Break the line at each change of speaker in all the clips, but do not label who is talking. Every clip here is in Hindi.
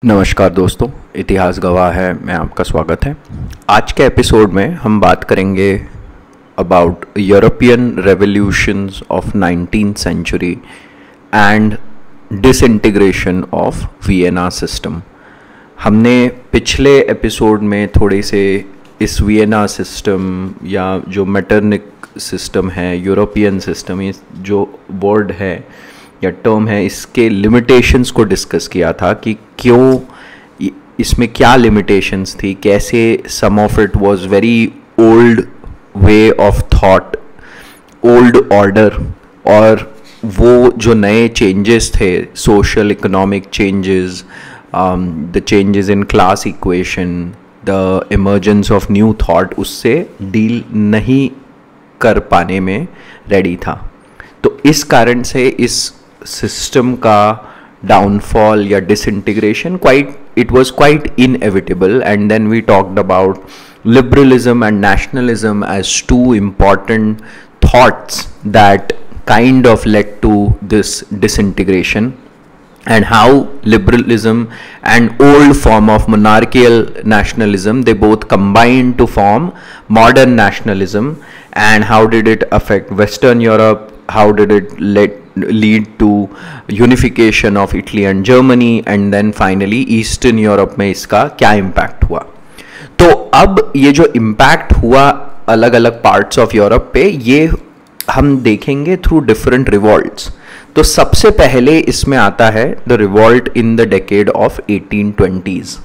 नमस्कार दोस्तों, इतिहास गवाह है में आपका स्वागत है। आज के एपिसोड में हम बात करेंगे about European revolutions of 19th century and disintegration of Vienna system. हमने पिछले एपिसोड में थोड़े से इस वियना सिस्टम या जो मेटरनिक सिस्टम है, यूरोपियन सिस्टम, ये जो वर्ड है या टर्म है, इसके लिमिटेशंस को डिस्कस किया था कि क्यों इसमें क्या लिमिटेशंस थी, कैसे some of it was very old way of thought, old order, और वो जो नए चेंजेस थे, social economic changes, the changes in class equation, the emergence of new thought, उससे डील नहीं कर पाने में रेडी था। तो इस कारण से इस सिस्टम का डाउनफॉल या disintegration it was quite inevitable, and then we talked about liberalism and nationalism as two important thoughts that kind of led to this disintegration, and how liberalism and old form of monarchical nationalism, they both combined to form modern nationalism, and how did it affect Western Europe, how did it lead to unification of Italy and Germany, and then finally Eastern Europe में इसका क्या impact हुआ। तो अब ये जो impact हुआ अलग अलग parts of Europe पे, ये हम देखेंगे through different revolts। तो सबसे पहले इसमें आता है the revolt in the decade of 1820s,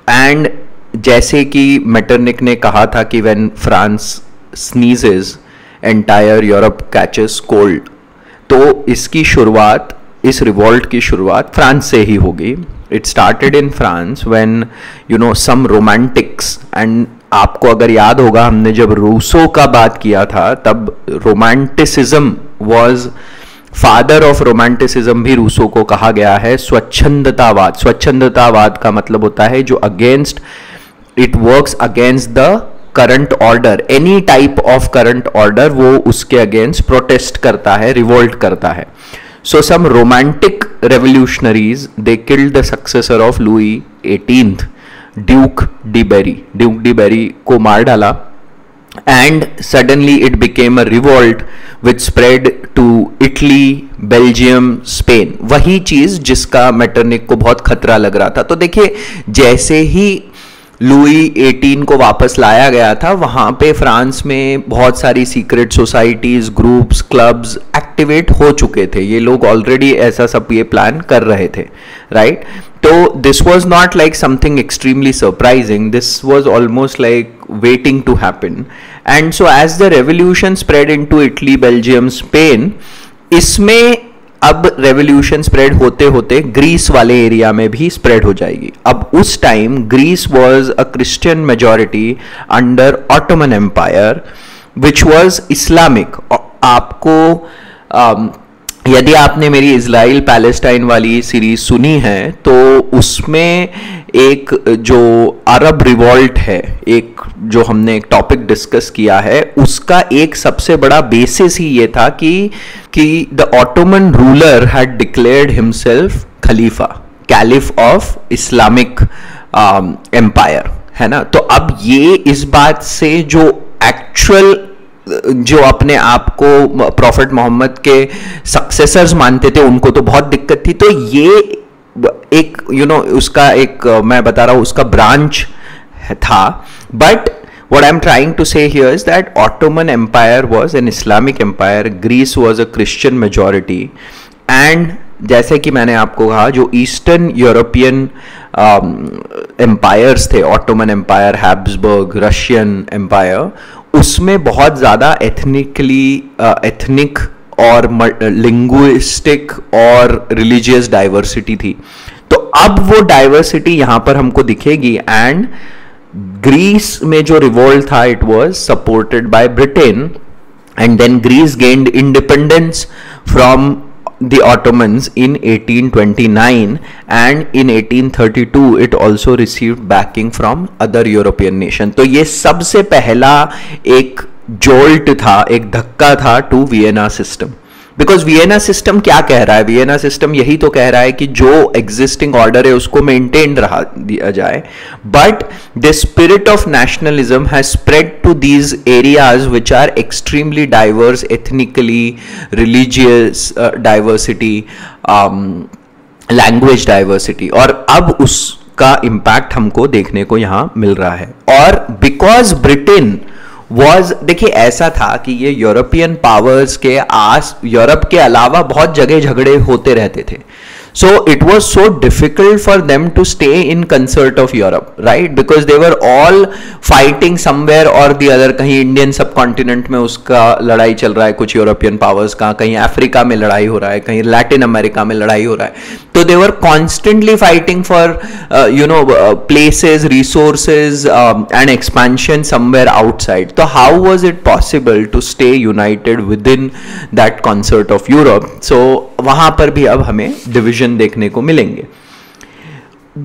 and जैसे कि मेटरनिक ने कहा था कि when France sneezes entire Europe catches cold, तो इसकी शुरुआत, इस रिवॉल्ट की शुरुआत फ्रांस से ही होगी। It started in France when you know some romantics, and आपको अगर याद होगा हमने जब रूसो का बात किया था तब romanticism was father of romanticism भी रूसो को कहा गया है। स्वच्छंदतावाद, स्वच्छंदतावाद का मतलब होता है जो against, it works against the current order, any type of current order, वो उसके अगेंस्ट प्रोटेस्ट करता है, रिवोल्ट करता है। So some romantic revolutionaries, they killed the successor of Louis 18th, duke de Berry को मार डाला, and suddenly it became a revolt which spread to Italy, Belgium, Spain. वही चीज जिसका मेटरनिक को बहुत खतरा लग रहा था। तो देखिए, जैसे ही लुई 18 को वापस लाया गया था, वहाँ पे फ्रांस में बहुत सारी secret societies, groups, clubs activate हो चुके थे। ये लोग ऑलरेडी ऐसा सब ये प्लान कर रहे थे, राइट? तो this was not like something extremely surprising, this was almost like waiting to happen. And so as the revolution spread into Italy, Belgium, Spain, इसमें अब रेवोल्यूशन स्प्रेड होते होते ग्रीस वाले एरिया में भी स्प्रेड हो जाएगी। अब उस time Greece was a Christian majority under Ottoman Empire which was Islamic. आपको यदि आपने मेरी इजराइल पैलेस्टाइन वाली सीरीज सुनी है तो उसमें एक जो अरब रिवॉल्ट है, एक जो हमने एक टॉपिक डिस्कस किया है, उसका एक सबसे बड़ा बेसिस ही ये था कि the Ottoman ruler had declared himself खलीफा, कैलिफ ऑफ इस्लामिक एम्पायर, है ना। तो अब ये इस बात से जो एक्चुअल, जो अपने आप को प्रॉफिट मोहम्मद के सक्सेसर्स मानते थे, उनको तो बहुत दिक्कत थी। तो ये एक उसका एक मैं बता रहा हूं, उसका ब्रांच था। But what I'm trying to say here is that Ottoman Empire was an Islamic empire, Greece was a Christian majority, and जैसे कि मैंने आपको कहा, जो ईस्टर्न यूरोपियन एम्पायर्स थे, Ottoman empire, Habsburg, Russian empire, उसमें बहुत ज़्यादा एथनिक और लिंग्विस्टिक और रिलीजियस डाइवर्सिटी थी। तो अब वो डाइवर्सिटी यहाँ पर हमको दिखेगी, एंड ग्रीस में जो रिवोल्ट था, it was supported by Britain, and then Greece gained independence from the Ottomans in 1829, and in 1832 it also received backing from other European nation। तो ये सबसे पहला एक जोल्ट था, एक धक्का था to Vienna system. Because Vienna system क्या कह रहा है, वियना सिस्टम यही तो कह रहा है कि जो एग्जिस्टिंग ऑर्डर है उसको मेंटेन रहा दिया जाए, but the spirit of nationalism has spread to these areas which are extremely diverse, ethnically, religious diversity, language diversity, और अब उसका इंपैक्ट हमको देखने को यहां मिल रहा है. और बिकॉज ब्रिटेन देखिए ऐसा था कि ये यूरोपियन पावर्स के यूरोप के अलावा बहुत जगह झगड़े होते रहते थे. So it was so difficult for them to stay in concert of Europe, right? Because they were all fighting somewhere or the other. कहीं इंडियन सब कॉन्टिनेंट में उसका लड़ाई चल रहा है कुछ यूरोपियन पावर्स का, कहीं अफ्रीका में लड़ाई हो रहा है, कहीं लैटिन अमेरिका में लड़ाई हो रहा है. तो they were constantly fighting for places, resources and expansion somewhere outside. So how was it possible to stay united within that concert of Europe? So वहां पर भी अब हमें डिवीजन देखने को मिलेंगे.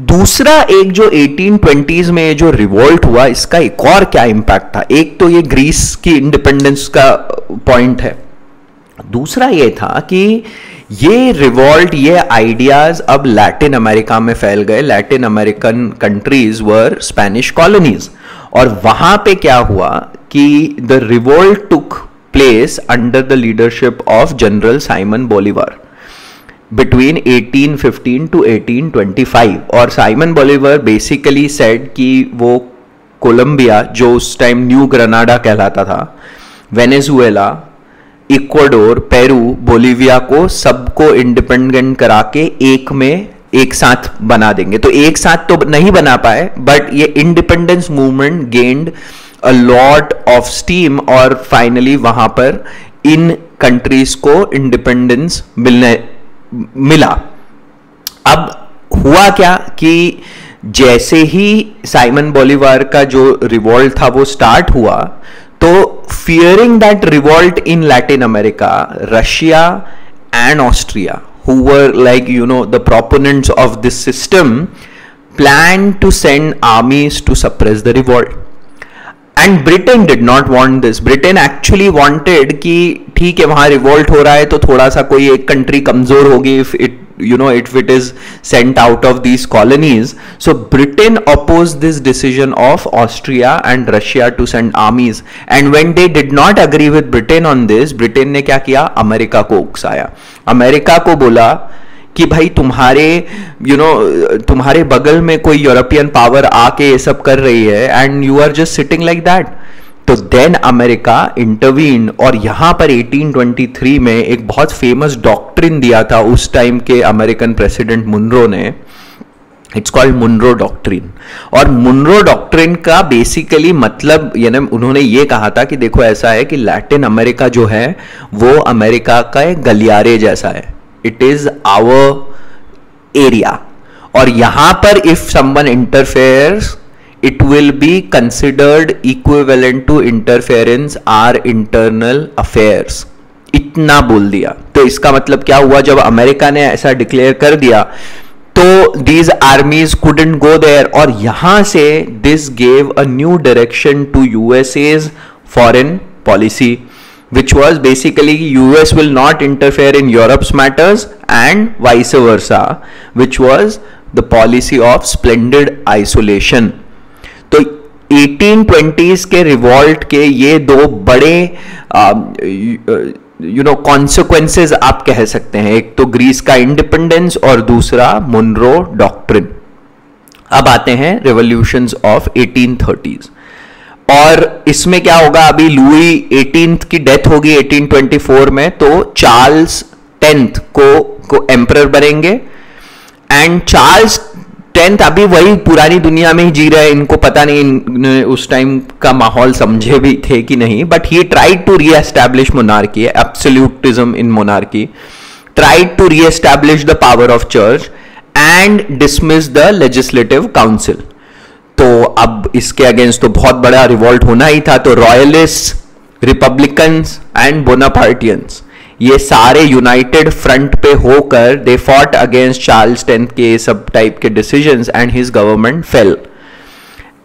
दूसरा एक जो 1820s में जो रिवोल्ट हुआ, इसका एक और क्या इंपैक्ट था. एक तो ये ग्रीस की इंडिपेंडेंस का पॉइंट है, दूसरा ये था कि ये रिवोल्ट, ये आइडियाज अब लैटिन अमेरिका में फैल गए. Latin American countries were Spanish colonies, और वहां पे क्या हुआ कि the revolt took place under the leadership of general Simon Bolivar between 1815 to 1825. और साइमन बोलीवार बेसिकली सेड कि वो कोलंबिया, जो उस टाइम न्यू ग्रेनाडा कहलाता था, वेनेजुएला, इक्वाडोर, पेरू, बोलीविया को सबको इंडिपेंडेंट करा के एक साथ बना देंगे. तो एक साथ तो नहीं बना पाए, बट ये independence movement gained a lot of steam, और फाइनली वहां पर इन कंट्रीज को इंडिपेंडेंस मिला. अब हुआ क्या कि जैसे ही साइमन बोलीवार का जो रिवोल्ट था वो स्टार्ट हुआ, तो fearing that revolt in Latin America, Russia and Austria, who were like the proponents of this system, planned to send armies to suppress the revolt. And Britain did not want this. Britain actually wanted कि ठीक है वहां रिवोल्ट हो रहा है तो थोड़ा सा कोई एक कंट्री कमजोर होगी if it is sent out of these colonies. So Britain opposed this decision of Austria and Russia to send armies. And when they did not agree with Britain on this, Britain ने क्या किया, अमेरिका को उकसाया. अमेरिका को बोला कि भाई तुम्हारे बगल में कोई यूरोपियन पावर आके ये सब कर रही है and you are just sitting like that. तो देन अमेरिका इंटरवीन, और यहां पर 1823 में एक बहुत फेमस डॉक्ट्रिन दिया था उस टाइम के अमेरिकन प्रेसिडेंट मुनरो ने. It's called Monroe doctrine. और मुनरो डॉक्ट्रिन का बेसिकली मतलब उन्होंने ये कहा था कि देखो ऐसा है कि लैटिन अमेरिका जो है वो अमेरिका का एक गलियारे जैसा है. It is our area, और यहां पर if someone interferes, it will be considered equivalent to interference our internal affairs. इतना बोल दिया. तो इसका मतलब क्या हुआ, जब अमेरिका ने ऐसा डिक्लेयर कर दिया तो these armies couldn't go there, और यहां से this gave a new direction to USA's foreign policy, which was basically US will not interfere in Europe's matters and vice versa, which was the policy of splendid isolation. तो 1820s के रिवॉल्ट के ये दो बड़े consequences आप कह सकते हैं. एक तो ग्रीस का इंडिपेंडेंस और दूसरा मुनरो डॉक्ट्रिन. अब आते हैं रेवोल्यूशंस ऑफ 1830s. और इसमें क्या होगा, अभी लुई 18th की डेथ होगी 1824 में, तो चार्ल्स 10th को एम्परर बनेंगे. एंड चार्ल्स 10th अभी वही पुरानी दुनिया में ही जी रहे हैं, इनको पता नहीं उस टाइम का माहौल समझे भी थे कि नहीं, but he tried to reestablish monarchy, absolutism in monarchy, tried to reestablish the power of church and dismiss the legislative council. तो अब इसके अगेंस्ट तो बहुत बड़ा रिवॉल्ट होना ही था. तो रॉयलिस्ट, रिपब्लिकन्स एंड बोनापार्टियंस ये सारे यूनाइटेड फ्रंट पे होकर they fought against Charles 10th के सब टाइप के decisions and his government fail.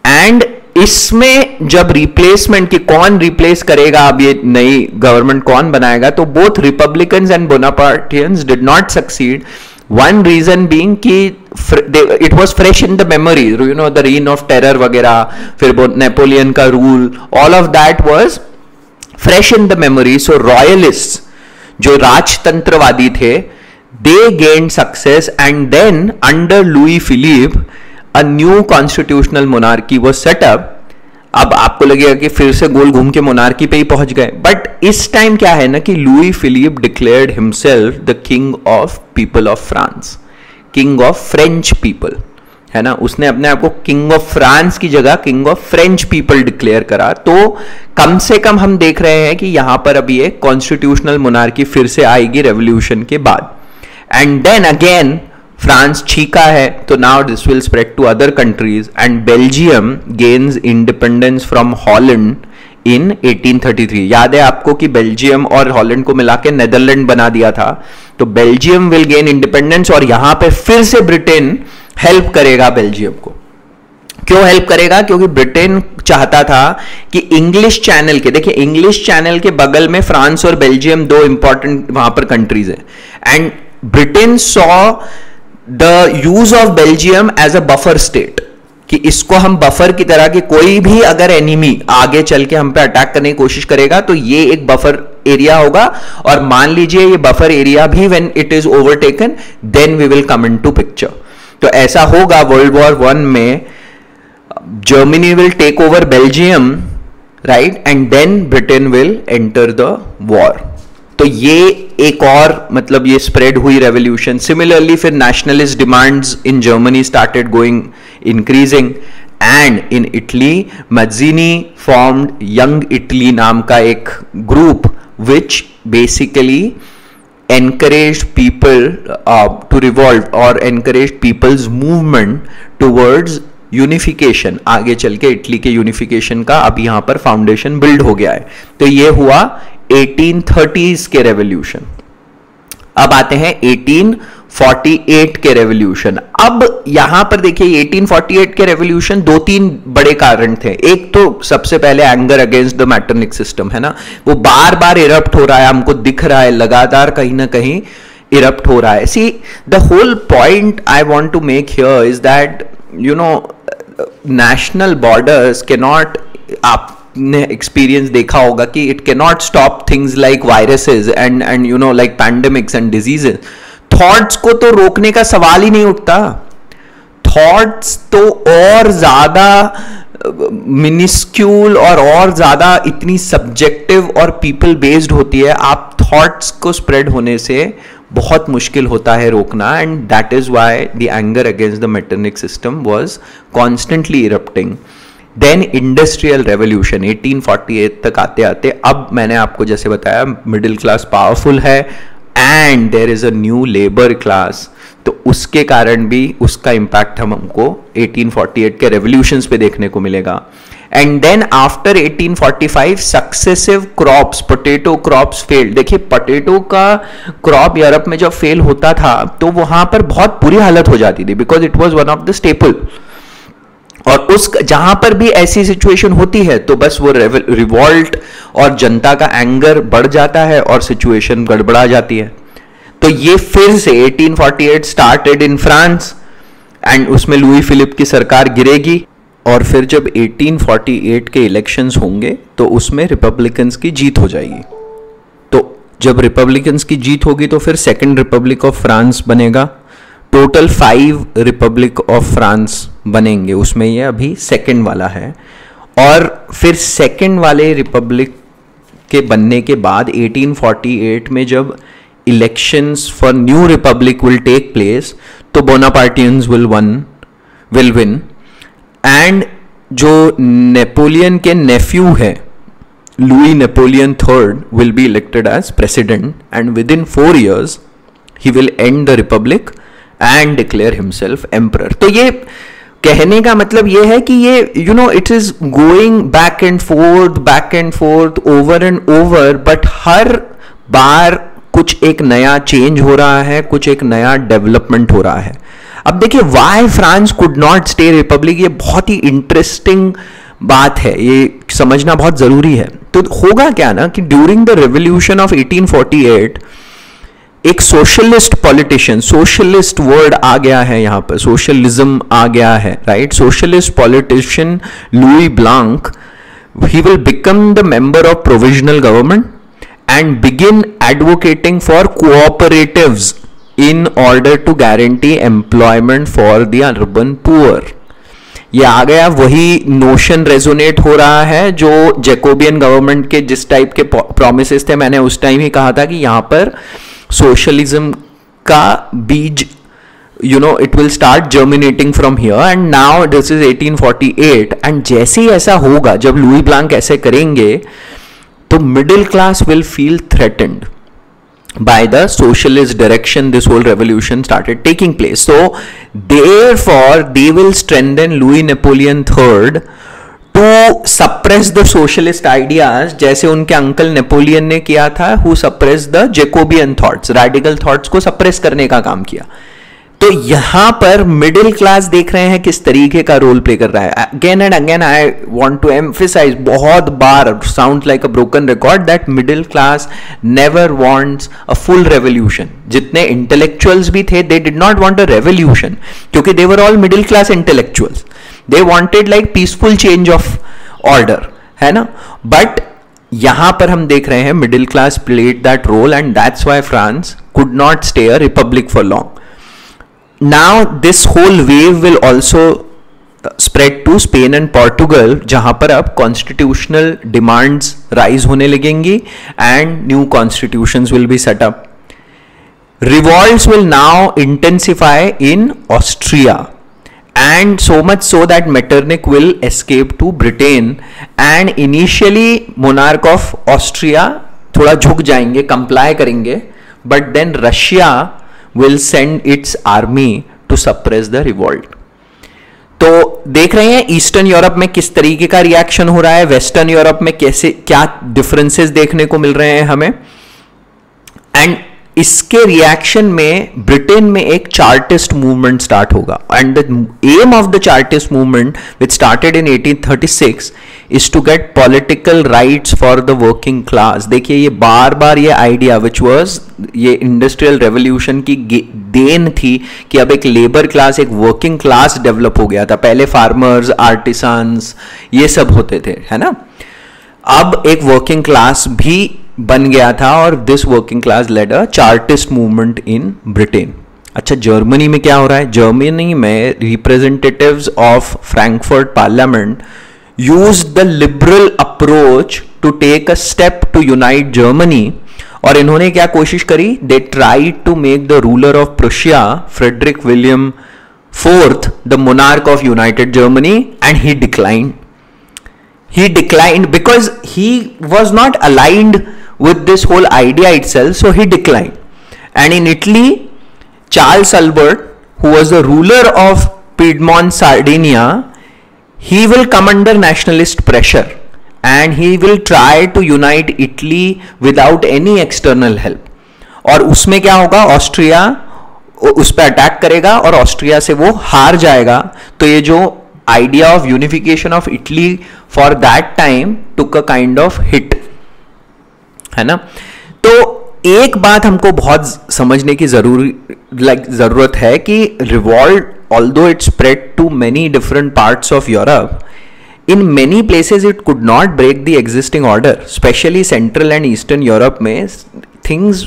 And इसमें जब रिप्लेसमेंट की कौन रिप्लेस करेगा, अब ये नई गवर्नमेंट कौन बनाएगा, तो both republicans and Bonapartians did not succeed. One reason being कि it was fresh in the memory, you know, the reign of terror वगैरह, फिर नेपोलियन का rule, all of that was fresh in the memory. So royalist जो राजतंत्रवादी थे, they gained success, and then under Louis Philippe a new constitutional monarchy was set up. अब आपको लगेगा कि फिर से गोल घूम के मोनार्की पे ही पहुंच गए, बट इस टाइम क्या है ना कि Louis Philippe declared himself the king of people of France, king of French people, है ना. उसने अपने आप को किंग ऑफ फ्रांस की जगह king of French people declare करा. तो कम से कम हम देख रहे हैं कि यहां पर अभी एक कॉन्स्टिट्यूशनल मोनार्की फिर से आएगी रेवोल्यूशन के बाद. एंड देन अगेन फ्रांस छीका है, तो now this will spread to other countries, and Belgium gains independence from Holland in 1833. याद है आपको कि बेल्जियम और हॉलैंड को मिला के नेदरलैंड बना दिया था. तो बेल्जियम विल गेन इंडिपेंडेंस, और यहां पे फिर से ब्रिटेन हेल्प करेगा बेल्जियम को. क्यों हेल्प करेगा? क्योंकि ब्रिटेन चाहता था कि इंग्लिश चैनल के, देखिए इंग्लिश चैनल के बगल में फ्रांस और बेल्जियम दो इंपॉर्टेंट वहां पर कंट्रीज है, and Britain saw the use of Belgium as a buffer state, कि इसको हम बफर की तरह, कि कोई भी अगर एनिमी आगे चल के हम पे अटैक करने की कोशिश करेगा तो ये एक बफर एरिया होगा, और मान लीजिए ये बफर एरिया भी when it is overtaken then we will come into picture. तो ऐसा होगा वर्ल्ड वॉर 1 में, Germany will take over Belgium, right, and then Britain will enter the war. तो ये एक और मतलब ये स्प्रेड हुई रेवोल्यूशन. सिमिलरली फिर nationalist demands in Germany started going increasing, and in Italy Mazzini formed Young Italy नाम का एक group which basically encouraged people to revolt or encouraged people's movement towards unification. आगे चल के इटली के यूनिफिकेशन का अब यहां पर फाउंडेशन बिल्ड हो गया है. तो ये हुआ 1830s के रेवोल्यूशन. अब आते हैं 1848 के रेवोल्यूशन. अब यहां पर देखिए 1848 के रेवोल्यूशन दो तीन बड़े कारण थे. एक तो सबसे पहले anger against the Metternich system, है ना, वो बार बार इरप्ट हो रहा है, हमको दिख रहा है, लगातार कहीं ना कहीं इरप्ट हो रहा है. See the whole point I want to make here is that you know national borders के नॉट, आपने एक्सपीरियंस देखा होगा कि it can not stop things like viruses and you know like pandemics and diseases. Thoughts को तो रोकने का सवाल ही नहीं उठता. थॉट्स तो और ज्यादा मिनिस्क्यूल और ज्यादा इतनी सब्जेक्टिव और पीपल बेस्ड होती है. आप थॉट्स को स्प्रेड होने से बहुत मुश्किल होता है रोकना, and that is why the anger against the Metternich system was constantly erupting. Then industrial revolution 1848 तक आते आते, अब मैंने आपको जैसे बताया मिडिल क्लास पावरफुल है and there is a new labour class, तो उसके कारण भी उसका इंपैक्ट हमको 1848 के रेवोल्यूशंस पे देखने को मिलेगा. And then after 1845 successive crops, potato crops failed. देखिए पोटैटो का क्रॉप यूरोप में जब फेल होता था तो वहां पर बहुत बुरी हालत हो जाती थी, because it was one of the staple. और उस जहां पर भी ऐसी सिचुएशन होती है तो बस वो रिवॉल्ट और जनता का एंगर बढ़ जाता है और सिचुएशन गड़बड़ा जाती है. तो ये फिर से 1848 स्टार्टेड इन फ्रांस, एंड उसमें लुई फिलिप की सरकार गिरेगी, और फिर जब 1848 के इलेक्शंस होंगे तो उसमें रिपब्लिकन्स की जीत हो जाएगी. तो जब रिपब्लिकन्स की जीत होगी तो फिर सेकेंड रिपब्लिक ऑफ फ्रांस बनेगा. टोटल 5 रिपब्लिक ऑफ फ्रांस बनेंगे, उसमें ये अभी सेकेंड वाला है. और फिर सेकेंड वाले रिपब्लिक के बनने के बाद 1848 में जब elections for new republic will take place, तो बोनापार्टियंस विल विन, एंड जो नेपोलियन के नेफ्यू है Louis Napoleon third will be elected as president, and within 4 years he will end the republic and declare himself emperor. तो ये कहने का मतलब ये है कि ये you know it is going back and forth over and over, but हर बार कुछ एक नया चेंज हो रहा है, कुछ एक नया डेवलपमेंट हो रहा है. अब देखिए why France could not stay Republic, ये बहुत ही इंटरेस्टिंग बात है, ये समझना बहुत जरूरी है। तो होगा क्या ना कि ड्यूरिंग द रेवोल्यूशन ऑफ 1848 एक सोशलिस्ट पॉलिटिशियन, सोशलिस्ट वर्ड आ गया है यहां पर, सोशलिज्म आ गया है, right. Socialist politician Louis Blanc, he will become the member of provisional government and begin advocating for cooperatives in order to guarantee employment for the urban poor। ये आ गया, वही नोशन रेजोनेट हो रहा है जो जैकोबियन गवर्नमेंट के जिस टाइप के प्रोमिसेस थे, मैंने उस टाइम ही कहा था कि यहां पर सोशलिज्म का बीज it will start germinating from here, and now this is 1848, and जैसे ही ऐसा होगा, जब लुई ब्लांक ऐसे करेंगे, तो middle class will feel threatened by the socialist direction this whole revolution started taking place. So therefore they will strengthen Louis Napoleon III to suppress the socialist ideas, जैसे उनके अंकल नेपोलियन ने किया था, who suppressed the Jacobean thoughts, radical thoughts को suppress करने का काम किया। तो यहां पर मिडिल क्लास देख रहे हैं किस तरीके का रोल प्ले कर रहा है। Again and again I want to emphasize, बहुत बार, sound like a broken record, that middle class never wants a full revolution. जितने इंटेलेक्चुअल्स भी थे, they did not want a revolution, क्योंकि they were all middle class intellectuals. They wanted like peaceful change of order, है ना। बट यहां पर हम देख रहे हैं middle class played that role, and that's why France could not stay a republic for long. Now this whole wave will also spread to Spain and Portugal, जहां पर अब constitutional demands rise होने लगेंगी and new constitutions will be set up. Revolts will now intensify in Austria, and so much so that Metternich will escape to Britain, and initially monarch of Austria थोड़ा झुक जाएंगे, comply करेंगे, but then Russia will send its army to suppress the revolt। तो देख रहे हैं ईस्टर्न यूरोप में किस तरीके का रिएक्शन हो रहा है, वेस्टर्न यूरोप में कैसे क्या डिफरेंसेस देखने को मिल रहे हैं हमें। एंड इसके रिएक्शन में ब्रिटेन में एक चार्टिस्ट मूवमेंट स्टार्ट होगा, and the aim of the Chartist movement which started in 1836 is to get political rights for the working class. देखिए ये बार बार ये आइडिया विच वाज ये इंडस्ट्रियल रेवोल्यूशन की देन थी कि अब एक लेबर क्लास, एक वर्किंग क्लास डेवलप हो गया था। पहले फार्मर्स, आर्टिसंस, ये सब होते थे, है ना। अब एक वर्किंग क्लास भी बन गया था, और this working class led a Chartist movement in Britain. अच्छा, जर्मनी में क्या हो रहा है? जर्मनी में representatives of Frankfurt parliament used the liberal approach to take a step to unite Germany, और इन्होंने क्या कोशिश करी? They tried to make the ruler of Prussia, Frederick William fourth, the monarch of united Germany, and he declined. He declined because he was not aligned with this whole idea itself, so he declined. And in Italy, Charles Albert, who was the ruler of Piedmont, Sardinia, he will come under nationalist pressure, and he will try to unite Italy without any external help. और उसमें क्या होगा? ऑस्ट्रिया उस पर अटैक करेगा और ऑस्ट्रिया से वो हार जाएगा। तो ये जो idea of unification of Italy for that time took a kind of hit, है ना। तो एक बात हमको बहुत समझने की जरूरत है कि revolt, although it spread to many different parts of Europe, in many places it could not break the existing order, especially Central and Eastern Europe में things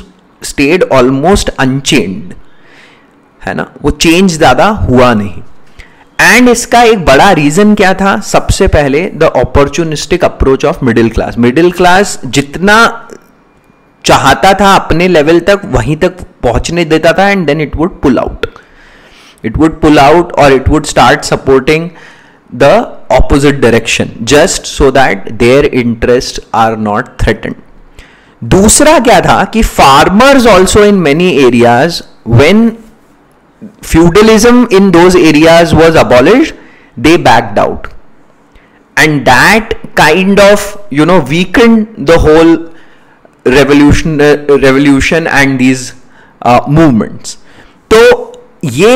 stayed almost unchanged, है ना। वो चेंज ज्यादा हुआ नहीं। एंड इसका एक बड़ा रीजन क्या था? सबसे पहले the opportunistic approach of middle class. Middle class जितना चाहता था अपने लेवल तक, वहीं तक पहुंचने देता था, and then it would pull out और it would start supporting the opposite direction just so that their interest are not threatened. दूसरा क्या था कि farmers also in many areas, when feudalism in those areas was abolished, they backed out, and that kind of weakened the whole revolution and these movements. तो ये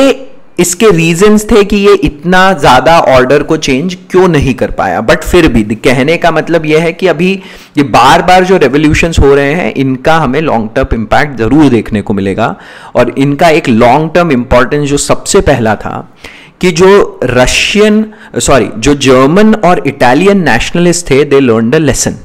इसके रीजंस थे कि ये इतना ज्यादा ऑर्डर को चेंज क्यों नहीं कर पाया, बट फिर भी कहने का मतलब यह है कि अभी ये बार बार जो रेवोल्यूशंस हो रहे हैं इनका हमें लॉन्ग टर्म इंपैक्ट जरूर देखने को मिलेगा। और इनका एक लॉन्ग टर्म इंपॉर्टेंस जो सबसे पहला था कि जो जो जर्मन और इटालियन नेशनलिस्ट थे, दे लर्न द लेसन,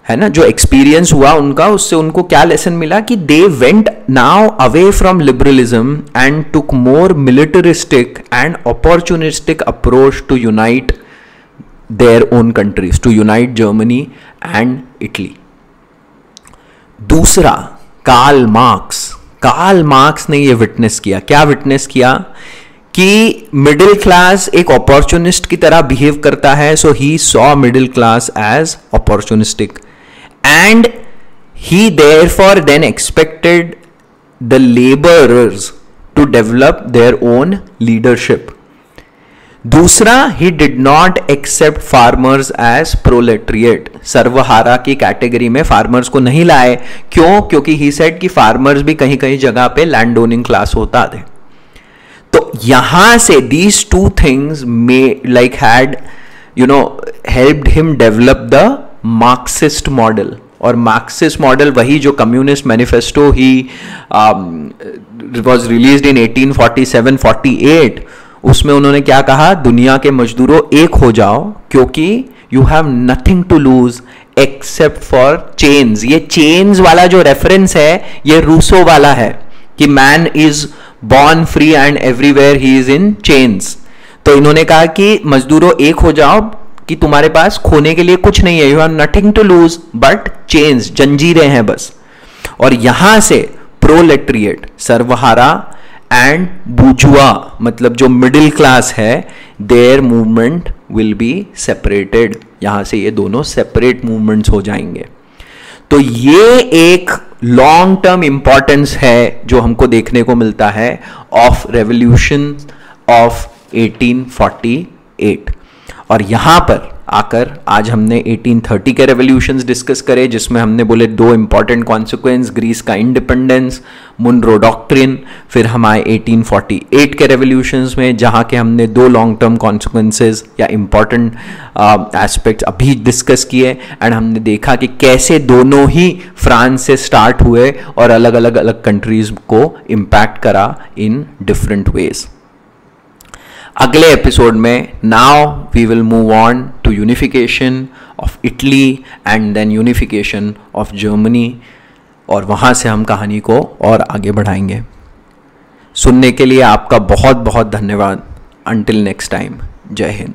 है ना, जो एक्सपीरियंस हुआ उनका, उससे उनको क्या लेसन मिला कि they went now away from liberalism and took more militaristic and opportunistic approach to unite their own countries, to unite Germany and Italy. दूसरा, कार्ल मार्क्स ने ये विटनेस किया। क्या विटनेस किया कि मिडिल क्लास एक अपॉर्चुनिस्ट की तरह बिहेव करता है, so he saw middle class as opportunistic and he therefore then expected the laborers to develop their own leadership. दूसरा, he did not accept farmers as proletariat, सर्वहारा की कैटेगरी में फार्मर्स को नहीं लाए। क्यों? क्योंकि he said कि फार्मर्स भी कहीं कहीं जगह पे लैंड ओनिंग क्लास होता थे। तो यहां से these two things may like had helped him develop the Marxist model. और मार्क्सिस्ट मॉडल वही जो communist manifesto he was released in 1847-48, उसमें उन्होंने क्या कहा, दुनिया के मजदूरों एक हो जाओ क्योंकि you have nothing to lose except for chains. ये चेन्स वाला जो रेफरेंस है ये रूसो वाला है कि man is born free and everywhere he is in chains. तो इन्होंने कहा कि मजदूरों एक हो जाओ कि तुम्हारे पास खोने के लिए कुछ नहीं है, you have nothing to lose but chains, जंजीरें हैं बस। और यहां से प्रोलेटरिएट, सर्वहारा एंड बुजुआ, मतलब जो मिडिल क्लास है, there movement will be separated. यहां से ये दोनों सेपरेट मूवमेंट्स हो जाएंगे। तो ये एक लॉन्ग टर्म इंपॉर्टेंस है जो हमको देखने को मिलता है ऑफ रेवोल्यूशन ऑफ 1848। और यहां पर आकर आज हमने 1830 के रेवोल्यूशंस डिस्कस करे, जिसमें हमने बोले दो इंपॉर्टेंट कॉन्सिक्वेंस, ग्रीस का इंडिपेंडेंस, मुनरो डॉक्ट्रिन, फिर हमारे 1848 के रेवोल्यूशंस में जहां के हमने दो लॉन्ग टर्म कॉन्सिक्वेंसेस या इंपॉर्टेंट एस्पेक्ट्स अभी डिस्कस किए। एंड हमने देखा कि कैसे दोनों ही फ्रांस से स्टार्ट हुए और अलग अलग कंट्रीज को इम्पैक्ट करा इन डिफरेंट वेज। अगले एपिसोड में now we will move on to unification of Italy and then unification of Germany, और वहाँ से हम कहानी को और आगे बढ़ाएंगे। सुनने के लिए आपका बहुत बहुत धन्यवाद। अंटिल नेक्स्ट टाइम, जय हिंद।